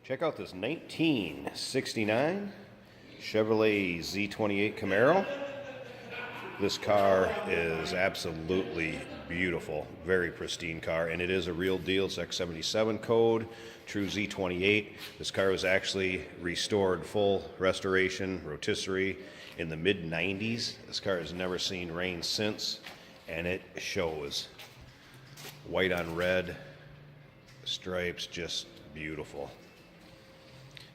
Check out this 1969 Chevrolet Z28 Camaro. This car is absolutely beautiful, very pristine car, and it is a real deal. It's X77 code, true Z28. This car was actually restored, full restoration, rotisserie in the mid-90s. This car has never seen rain since, and it shows. White on red stripes, just beautiful.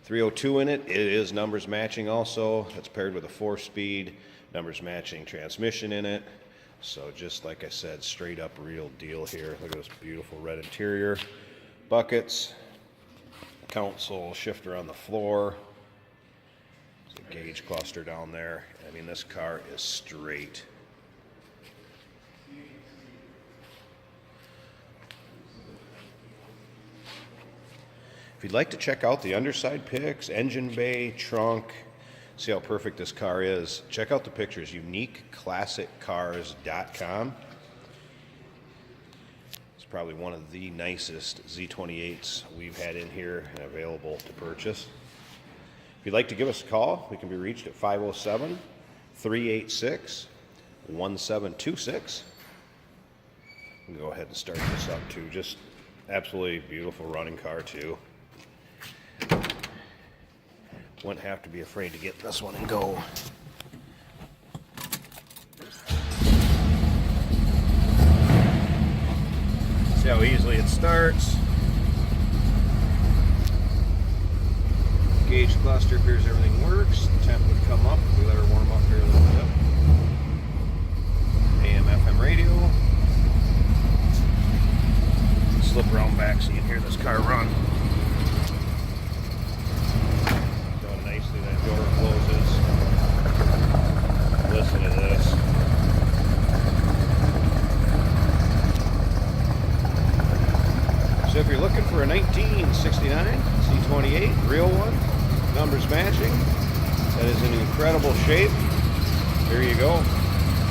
302 in it. It is numbers matching also. It's paired with a 4-speed numbers matching transmission in it. So just like I said, straight up real deal here. Look at this beautiful red interior. Buckets, console shifter on the floor. There's a gauge cluster down there. I mean, this car is straight. If you'd like to check out the underside pics, engine bay, trunk, see how perfect this car is, check out the pictures, uniqueclassiccars.com. It's probably one of the nicest Z28s we've had in here and available to purchase. If you'd like to give us a call, we can be reached at 507-386-1726. We can go ahead and start this up too. Just absolutely beautiful running car too. Wouldn't have to be afraid to get this one and go. See how easily it starts. Gauge cluster appears everything works. The temp would come up. We let her warm up here a little bit. AM FM radio. Slip around back so you can hear this car run. That door closes. Listen to this. So if you're looking for a 1969 Z28, real one, numbers matching, that is in incredible shape, there you go.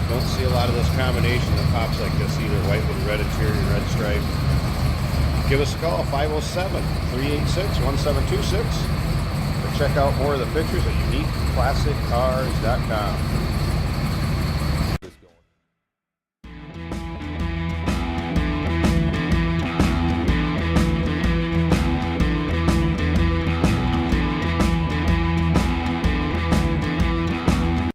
Don't see a lot of this combination that pops like this either, white with red interior, red stripe. Give us a call, 507-386-1726. Check out more of the pictures at uniqueclassiccars.com.